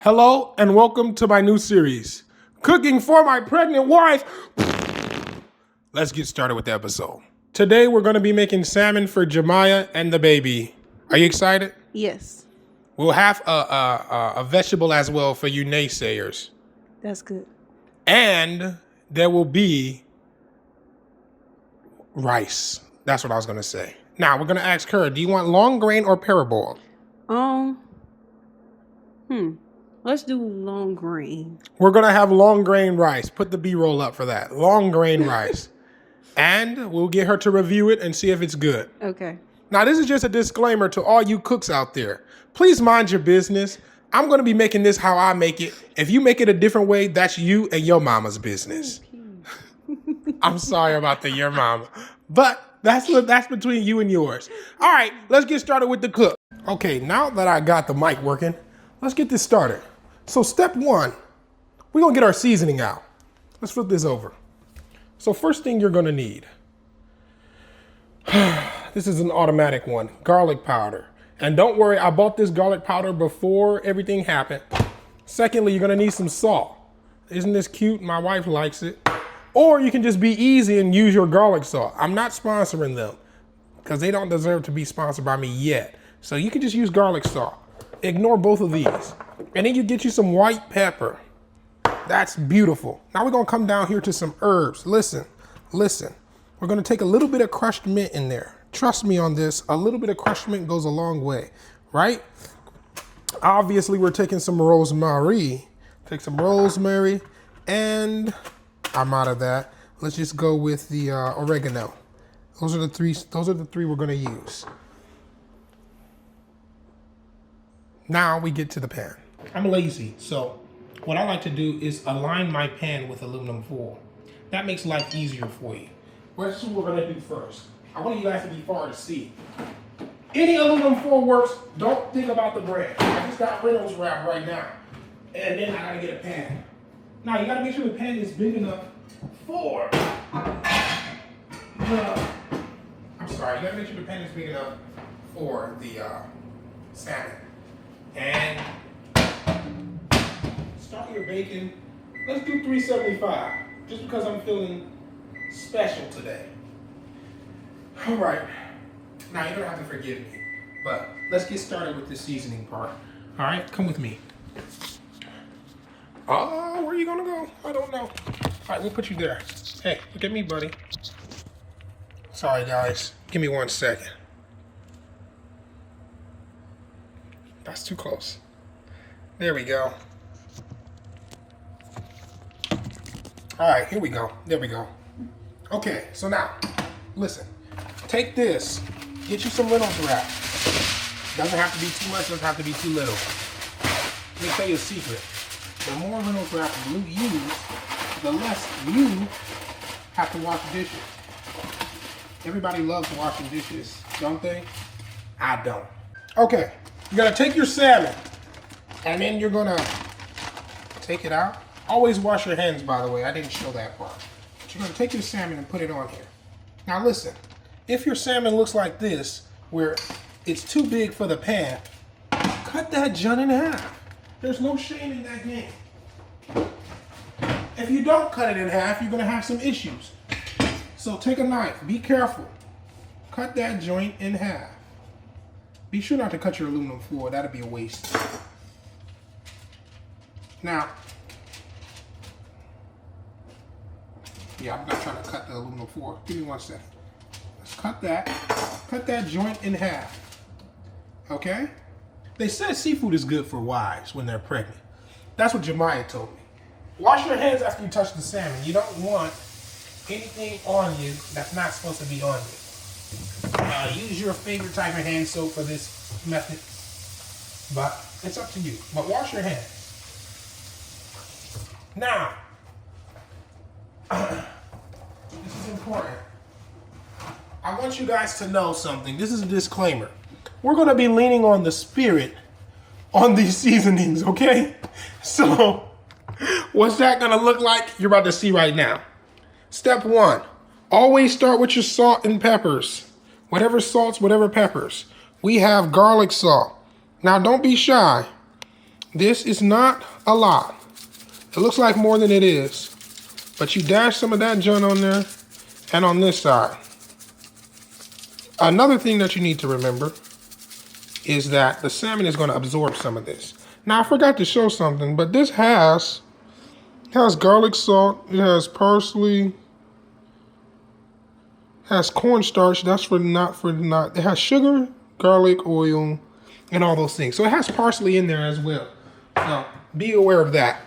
Hello and welcome to my new series, Cooking for My Pregnant Wife. Let's get started with the episode. Today we're going to be making salmon for Jemiah and the baby. Are you excited? Yes, We'll have a vegetable as well for you naysayers. that's good. And there will be rice. That's what I was going to say. Now we're going to ask her, do you want long grain or parboiled? Let's do long grain. We're going to have long grain rice. Put the B-roll up for that. Long grain rice. And we'll get her to review it and see if it's good. Okay. Now, this is just a disclaimer to all you cooks out there. Please mind your business. I'm going to be making this how I make it. If you make it a different way, that's you and your mama's business. I'm sorry about your mama. But that's between you and yours. All right, let's get started with the cook. Okay, now that I got the mic working, let's get this started. So step one, we're going to get our seasoning out. Let's flip this over. So first thing you're going to need, this is an automatic one, garlic powder. And don't worry, I bought this garlic powder before everything happened. Secondly, you're going to need some salt. Isn't this cute? My wife likes it. Or you can just be easy and use your garlic salt. I'm not sponsoring them because they don't deserve to be sponsored by me yet. So you can just use garlic salt. Ignore both of these. And then you get you some white pepper. That's beautiful. Now we're going to come down here to some herbs. Listen. We're going to take a little bit of crushed mint in there. Trust me on this. A little bit of crushed mint goes a long way, right? Obviously, we're taking some rosemary. Take some rosemary, and I'm out of that. Let's just go with the oregano. Those are the three we're going to use. Now we get to the pan. I'm lazy, so what I like to do is align my pan with aluminum foil. That makes life easier for you. Well, this is what we're gonna do first. I want you guys to be far to see. Any aluminum foil works. Don't think about the brand. I just got Reynolds wrap right now, and then I gotta get a pan. Now you gotta make sure the pan is big enough for. I'm sorry. You gotta make sure the pan is big enough for the salmon. And start your bacon. Let's do 375, just because I'm feeling special today. All right. Now you're gonna have to forgive me, but let's get started with the seasoning part. All right, come with me. Oh, where are you gonna go? I don't know. All right, we'll put you there. Hey, look at me, buddy. Sorry, guys. Give me 1 second. That's too close. There we go. All right, here we go. There we go. Okay, so now, listen. Take this. Get you some Reynolds wrap. Doesn't have to be too much, doesn't have to be too little. Let me tell you a secret. The more Reynolds wrap you use, the less you have to wash dishes. Everybody loves washing dishes, don't they? I don't. Okay. You're gonna take your salmon, and then you're gonna take it out. Always wash your hands, by the way. I didn't show that part. But you're gonna take your salmon and put it on here. Now listen, if your salmon looks like this, where it's too big for the pan, cut that junk in half. There's no shame in that game. If you don't cut it in half, you're gonna have some issues. So take a knife, be careful. Cut that joint in half. Be sure not to cut your aluminum foil. That'd be a waste. Now, yeah, I'm not trying to cut the aluminum foil. Give me 1 second. Let's cut that joint in half. Okay? They said seafood is good for wives when they're pregnant. That's what Jemiah told me. Wash your hands after you touch the salmon. You don't want anything on you that's not supposed to be on you. Use your favorite type of hand soap for this method, but it's up to you. But wash your hands. Now, this is important. I want you guys to know something. This is a disclaimer. We're going to be leaning on the spirit on these seasonings, okay? So, what's that going to look like? You're about to see right now. Step one, always start with your salt and peppers. Whatever salts, whatever peppers. We have garlic salt. Now, don't be shy. This is not a lot. It looks like more than it is. But you dash some of that junk on there and on this side. Another thing that you need to remember is that the salmon is going to absorb some of this. Now, I forgot to show something, but this has garlic salt, it has parsley, has cornstarch, that's for not, it has sugar, garlic, oil, and all those things. So it has parsley in there as well. So be aware of that.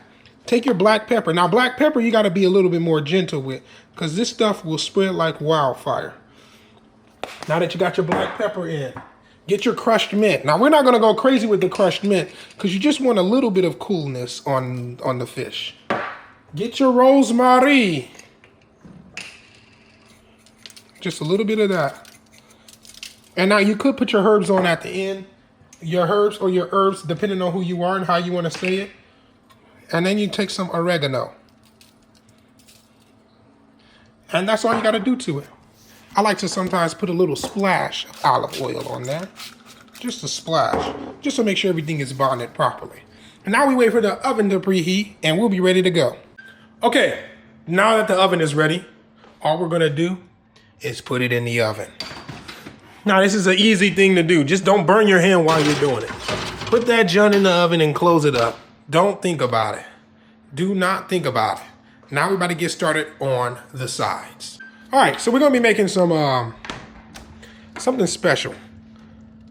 Take your black pepper. Now, black pepper, you got to be a little bit more gentle with, because this stuff will spread like wildfire. Now that you got your black pepper in, get your crushed mint. Now, we're not going to go crazy with the crushed mint, because you just want a little bit of coolness on the fish. Get your rosemary. Just a little bit of that. And now you could put your herbs on at the end. Your herbs or your herbs, depending on who you are and how you want to say it. And then you take some oregano. And that's all you got to do to it. I like to sometimes put a little splash of olive oil on there. Just a splash. Just to make sure everything is bonded properly. And now we wait for the oven to preheat and we'll be ready to go. Okay, now that the oven is ready, all we're going to do is put it in the oven. Now, this is an easy thing to do. Just don't burn your hand while you're doing it. Put that junk in the oven and close it up. Don't think about it. Do not think about it. Now we're about to get started on the sides. All right, so we're going to be making some something special.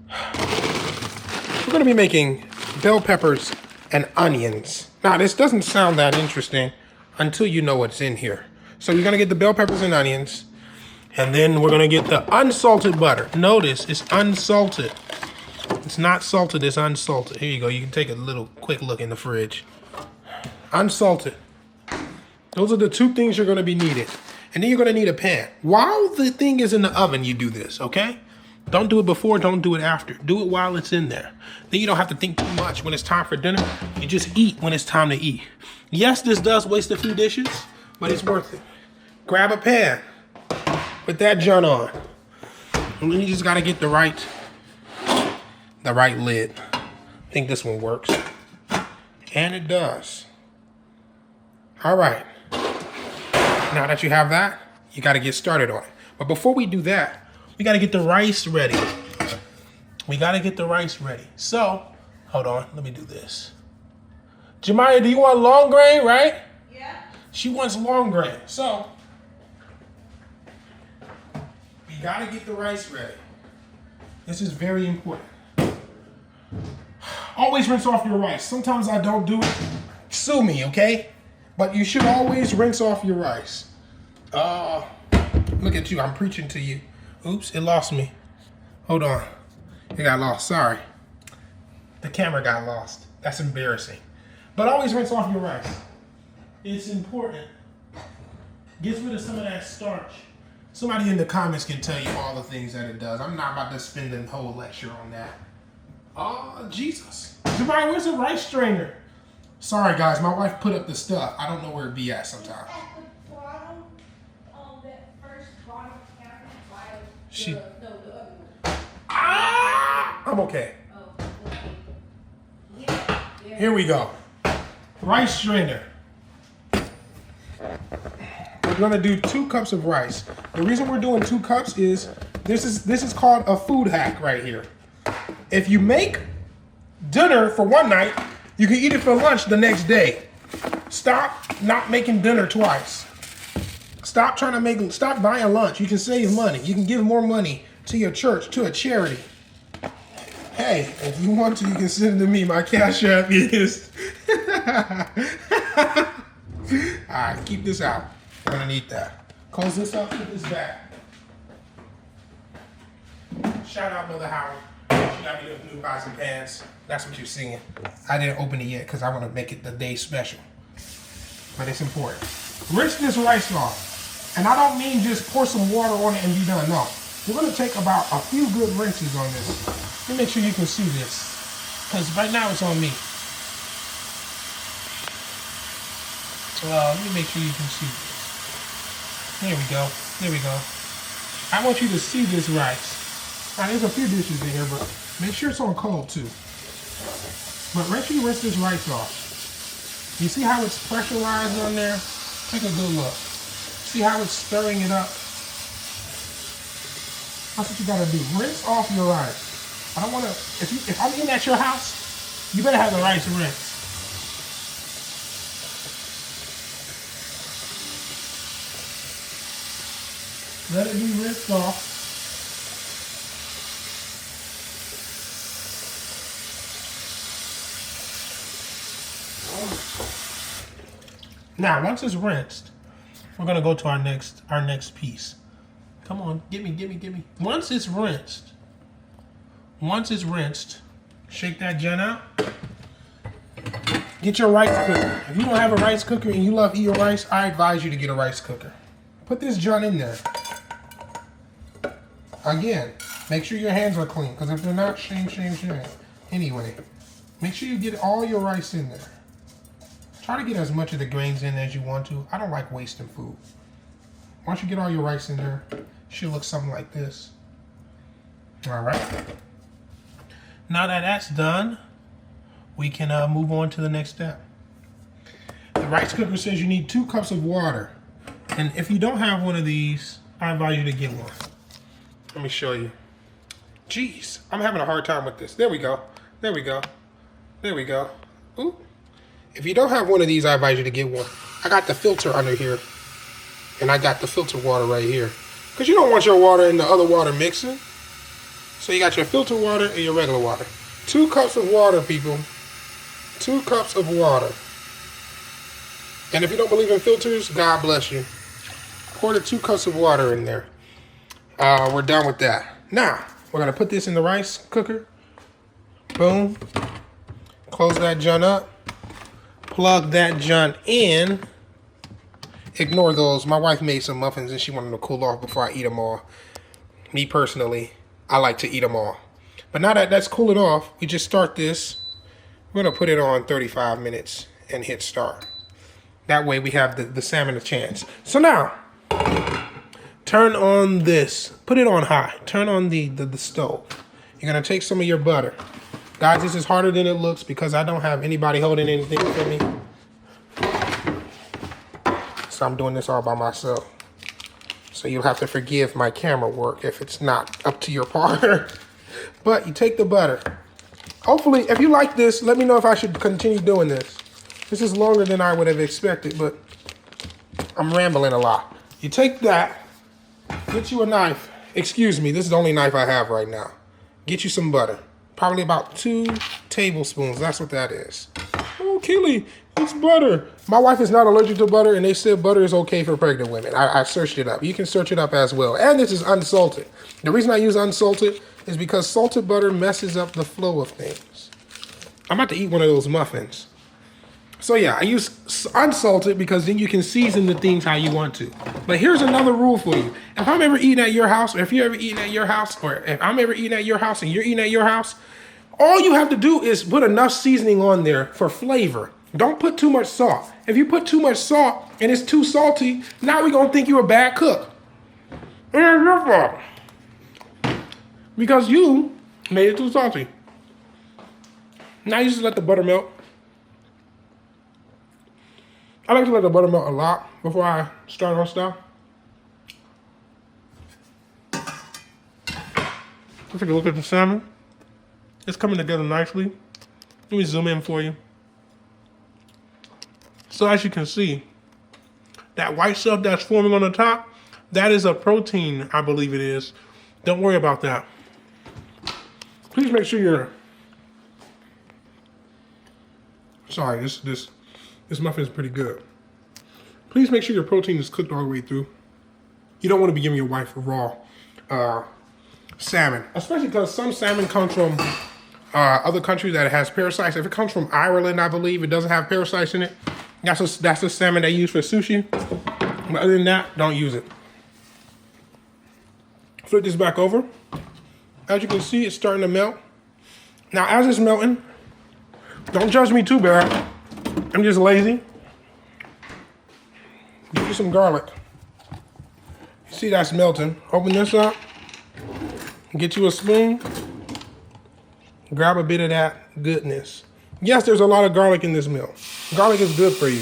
We're going to be making bell peppers and onions. Now, this doesn't sound that interesting until you know what's in here. So you're going to get the bell peppers and onions. And then we're going to get the unsalted butter. Notice it's unsalted. It's not salted, it's unsalted. Here you go. You can take a little quick look in the fridge. Unsalted. Those are the two things you're going to be needed. And then you're going to need a pan. While the thing is in the oven, you do this, okay? Don't do it before, don't do it after. Do it while it's in there. Then you don't have to think too much when it's time for dinner. You just eat when it's time to eat. Yes, this does waste a few dishes, but it's worth it. Grab a pan. Put that junk on. And then you just gotta get the right lid. I think this one works. And it does. All right. Now that you have that, you gotta get started on it. But before we do that, we gotta get the rice ready. We gotta get the rice ready. So, hold on, let me do this. Jemiah, do you want long grain, right? Yeah. She wants long grain. So, we gotta get the rice ready. This is very important. Always rinse off your rice. Sometimes I don't do it. Sue me, okay? But you should always rinse off your rice. Look at you, I'm preaching to you. Oops, it lost me. Hold on. It got lost, sorry. The camera got lost. That's embarrassing. But always rinse off your rice. It's important. Get rid of some of that starch. Somebody in the comments can tell you all the things that it does. I'm not about to spend a whole lecture on that. Oh, Jesus. Jemiah, where's the rice strainer? Sorry, guys. My wife put up the stuff. I don't know where it be at sometimes. At the bottom of that first bottom cabinet by She- the other one. Ah! I'm okay. Oh, okay. Yeah, there. Here we go. Rice strainer. We're gonna do 2 cups of rice. The reason we're doing 2 cups is this is called a food hack right here. If you make dinner for one night, you can eat it for lunch the next day. Stop not making dinner twice. Stop buying lunch. You can save money. You can give more money to your church, to a charity. Hey, if you want to, you can send it to me. My cash app is. All right, keep this out. We're gonna need that. Close this up, put this back. Shout out Mother Howard. She got me those new pots and pans. That's what you're seeing. I didn't open it yet because I want to make it the day special. But it's important. Rinse this rice off. And I don't mean just pour some water on it and be done. No. We're going to take about a few good rinses on this. Let me make sure you can see this. Because right now it's on me. Let me make sure you can see this. There we go. There we go. I want you to see this rice. Now, there's a few dishes in here, but make sure it's on cold too. But make sure you rinse this rice off. You see how it's pressurized on there? Take a good look. See how it's stirring it up? That's what you gotta do. Rinse off your rice. I don't wanna, if I'm eating at your house, you better have the rice rinsed. Let it be rinsed off. Now, once it's rinsed, we're gonna go to our next piece. Come on, give me. Once it's rinsed, shake that gen out. Get your rice cooker. If you don't have a rice cooker and you love eating rice, I advise you to get a rice cooker. Put this gen in there. Again, make sure your hands are clean, because if they're not, shame. Anyway, make sure you get all your rice in there. Try to get as much of the grains in as you want to. I don't like wasting food. Once you get all your rice in there, it should look something like this. All right. Now that that's done, we can move on to the next step. The rice cooker says you need 2 cups of water. And if you don't have one of these, I advise you to get one. Let me show you. Jeez, I'm having a hard time with this. There we go. Ooh. If you don't have one of these, I advise you to get one. I got the filter under here. And I got the filter water right here. Because you don't want your water and the other water mixing. So you got your filter water and your regular water. 2 cups of water, people. 2 cups of water. And if you don't believe in filters, God bless you. Pour the 2 cups of water in there. We're done with that. Now, we're going to put this in the rice cooker. Boom. Close that jun up. Plug that jun in. Ignore those. My wife made some muffins and she wanted them to cool off before I eat them all. Me personally, I like to eat them all. But now that that's cooling off, we just start this. We're going to put it on 35 minutes and hit start. That way we have the salmon a chance. So now, turn on this. Put it on high. Turn on the stove. You're going to take some of your butter. Guys, this is harder than it looks because I don't have anybody holding anything for me. So I'm doing this all by myself. So you'll have to forgive my camera work if it's not up to your par. But you take the butter. Hopefully, if you like this, let me know if I should continue doing this. This is longer than I would have expected, but I'm rambling a lot. You take that, get you a knife. Excuse me, this is the only knife I have right now. Get you some butter. Probably about 2 tablespoons. That's what that is. Oh, Keely, it's butter. My wife is not allergic to butter, and they said butter is okay for pregnant women. I searched it up. You can search it up as well. And this is unsalted. The reason I use unsalted is because salted butter messes up the flow of things. I'm about to eat one of those muffins. So yeah, I use unsalted because then you can season the things how you want to. But here's another rule for you. If I'm ever eating at your house, or if you're ever eating at your house, or if I'm ever eating at your house and you're eating at your house, all you have to do is put enough seasoning on there for flavor. Don't put too much salt. If you put too much salt and it's too salty, now we're going to think you're a bad cook. And it's your fault. Because you made it too salty. Now you just let the butter melt. I like to let the butter melt a lot before I start on stuff. Let's take a look at the salmon. It's coming together nicely. Let me zoom in for you. So as you can see, that white stuff that's forming on the top, that is a protein, I believe it is. Don't worry about that. Please make sure you're... Sorry, this muffin is pretty good. Please make sure your protein is cooked all the way through. You don't want to be giving your wife raw salmon, especially because some salmon comes from other countries that has parasites. If it comes from Ireland, I believe, it doesn't have parasites in it. That's the salmon they use for sushi. But other than that, don't use it. Flip this back over. As you can see, it's starting to melt. Now, as it's melting, don't judge me too bad. I'm just lazy. Get you some garlic. You see that's melting. Open this up. Get you a spoon. Grab a bit of that goodness. Yes, there's a lot of garlic in this meal. Garlic is good for you.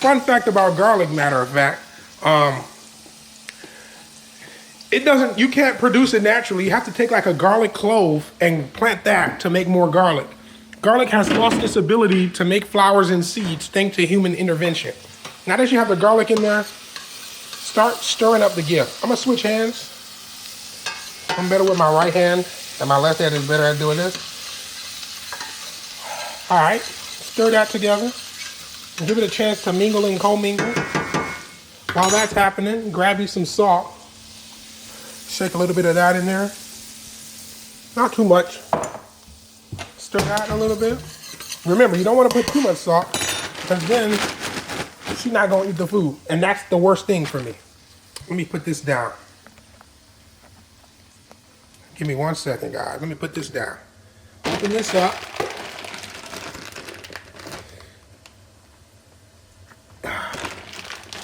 Fun fact about garlic, matter of fact, you can't produce it naturally. You have to take like a garlic clove and plant that to make more garlic. Garlic has lost its ability to make flowers and seeds thanks to human intervention. Now that you have the garlic in there, start stirring up the gift. I'm gonna switch hands. I'm better with my right hand, and my left hand is better at doing this. All right, stir that together. Give it a chance to mingle and commingle. While that's happening, grab you some salt. Shake a little bit of that in there. Not too much. Stir that a little bit. Remember, you don't want to put too much salt, because then she's not gonna eat the food, and that's the worst thing for me. Let me put this down. Give me 1 second, guys. Let me put this down. Open this up.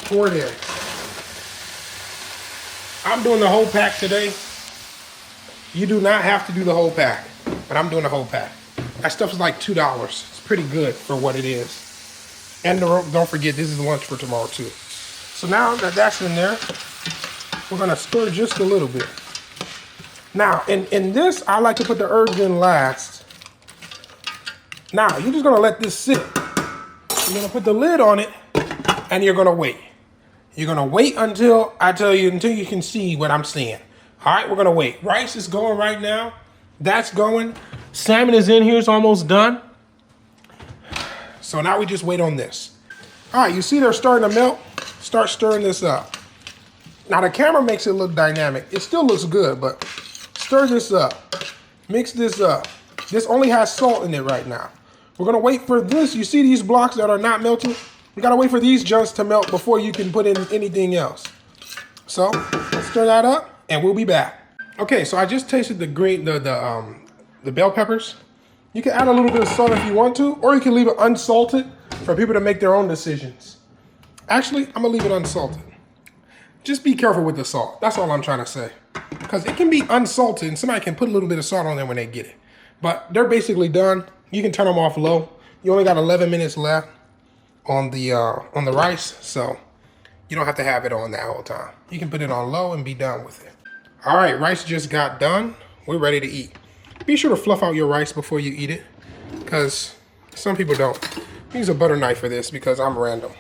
Pour it in. I'm doing the whole pack today. You do not have to do the whole pack, but I'm doing the whole pack. That stuff is like $2. It's pretty good for what it is. And don't forget, this is lunch for tomorrow too. So now that that's in there, we're gonna stir just a little bit. Now, in this, I like to put the herbs in last. Now, you're just gonna let this sit. You're gonna put the lid on it, and you're gonna wait. You're gonna wait until I tell you, until you can see what I'm seeing. All right, we're gonna wait. Rice is going right now. That's going. Salmon is in here, it's almost done. So now we just wait on this. All right, you see they're starting to melt? Start stirring this up. Now the camera makes it look dynamic. It still looks good, but stir this up. Mix this up. This only has salt in it right now. We're gonna wait for this. You see these blocks that are not melting? You gotta wait for these junks to melt before you can put in anything else. So let's stir that up and we'll be back. Okay, so I just tasted the bell peppers. You can add a little bit of salt if you want to, or you can leave it unsalted for people to make their own decisions. Actually, I'm gonna leave it unsalted. Just be careful with the salt. That's all I'm trying to say. Because it can be unsalted and somebody can put a little bit of salt on there when they get it. But they're basically done. You can turn them off low. You only got 11 minutes left on the rice, so you don't have to have it on that whole time. You can put it on low and be done with it. All right, rice just got done. We're ready to eat. Be sure to fluff out your rice before you eat it, because some people don't. Use a butter knife for this because I'm random.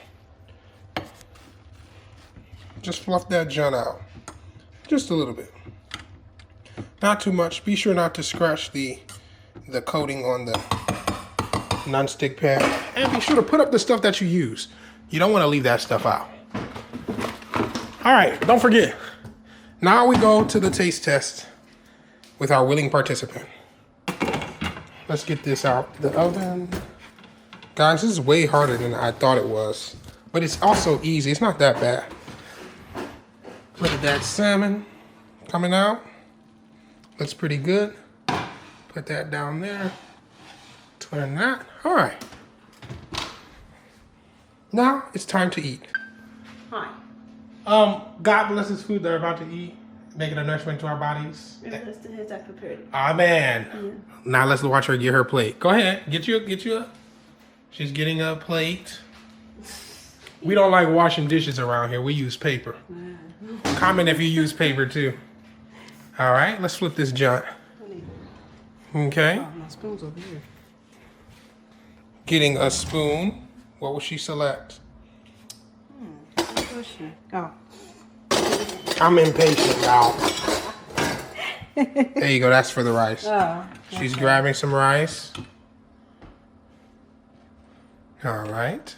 Just fluff that junk out. Just a little bit. Not too much. Be sure not to scratch the coating on the non-stick pan. And be sure to put up the stuff that you use. You don't want to leave that stuff out. All right, don't forget. Now we go to the taste test with our willing participant. Let's get this out the oven. Guys, this is way harder than I thought it was. But it's also easy. It's not that bad. Look at that salmon coming out. Looks pretty good. Put that down there. Turn that. All right. Now it's time to eat. Hi. God bless this food they're about to eat. Making a nourishment to our bodies. That's the heads I prepared. Amen. Yeah. Now let's watch her get her plate. Go ahead. Get you a. She's getting a plate. We don't like washing dishes around here. We use paper. Comment if you use paper too. All right, let's flip this junk. Okay. Oh, my spoon's over here. Getting a spoon. What will she select? Good question. Oh. I'm impatient, y'all. There you go. That's for the rice. Oh. She's grabbing some rice. All right.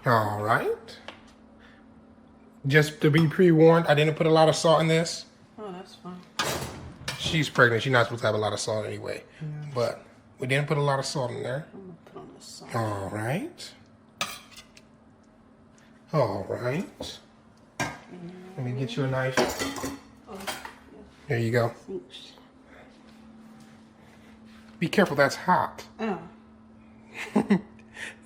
All right. Just to be pre-warned, I didn't put a lot of salt in this. Oh, that's fine. She's pregnant. She's not supposed to have a lot of salt anyway. Yeah. But we didn't put a lot of salt in there. I'm gonna put on the salt. All right. All right. Let me get you a knife. Oh, There you go. thanks. Be careful, that's hot. Oh.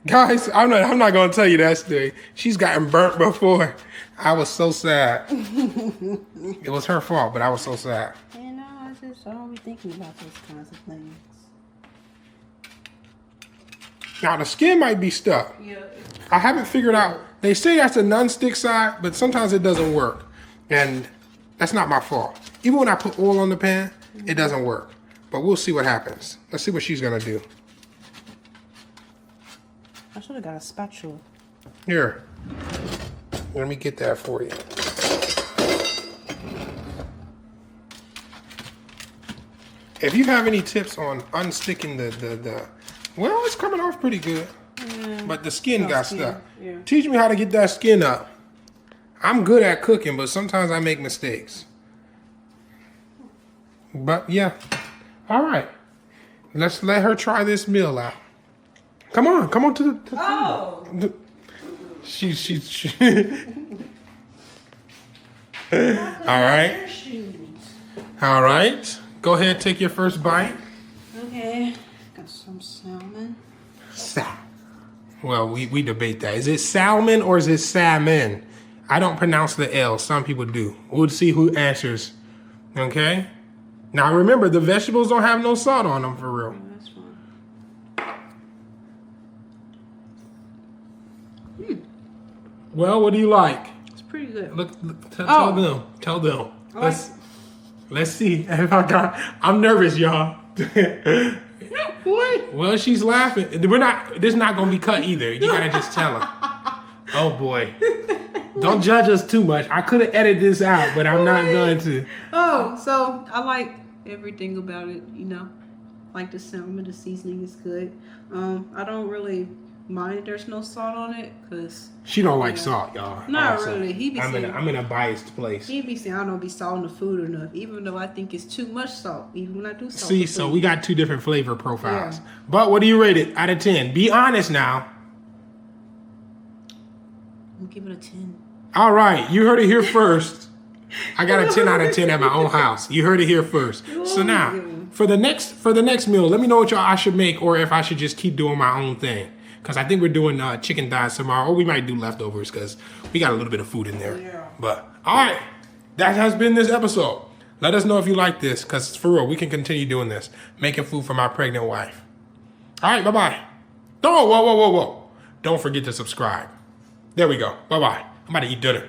Guys, I'm not gonna tell you that story. She's gotten burnt before. I was so sad. It was her fault, but I was so sad. You know, I don't be thinking about those kinds of things. Now the skin might be stuck. Yeah. I haven't figured out. They say that's a non-stick side, but sometimes it doesn't work. And that's not my fault. Even when I put oil on the pan, it doesn't work. But we'll see what happens. Let's see what she's gonna do. I should have got a spatula. Here. Let me get that for you. If you have any tips on unsticking the well, it's coming off pretty good. Yeah. But the skin got skin, stuck. yeah. Teach me how to get that skin up. I'm good at cooking, but sometimes I make mistakes. But yeah. All right. Let's let her try this meal out. Come on to the Oh. she All right. All right. Go ahead, take your first bite. Okay. Got some salmon. Well, we debate that. Is it salmon or is it salmon? I don't pronounce the L. Some people do. We'll see who answers. Okay? Now remember, the vegetables don't have no salt on them for real. That's fine. Well, what do you like? It's pretty good. Look, tell Oh. them. Tell them. I like- Let's see if I got. I'm nervous, y'all. What? Well, she's laughing. We're not. This is not gonna be cut either. You gotta just tell her. Oh boy. Don't judge us too much. I could have edited this out, but I'm not going to. Oh, so I like everything about it, you know. Like the salmon, the seasoning is good. I don't really mind there's no salt on it, cause She don't like salt, y'all. Not Also, really. He be I'm in a biased place. he be saying I don't be salting the food enough, even though I think it's too much salt. Even when I do salt. See, the so food. we got two different flavor profiles. Yeah. But what do you rate it out of 10? Be honest now. I'm giving it a 10. All right, you heard it here first. I got a 10 out of 10 at my own house. You heard it here first. So now, for the next meal, let me know what I should make, or if I should just keep doing my own thing. Because I think we're doing chicken thighs tomorrow, or we might do leftovers because we got a little bit of food in there. Yeah. But all right, that has been this episode. Let us know if you like this, because for real, we can continue doing this, making food for my pregnant wife. All right, bye-bye. Oh, whoa. Don't forget to subscribe. There we go. Bye-bye. I'm about to eat dinner.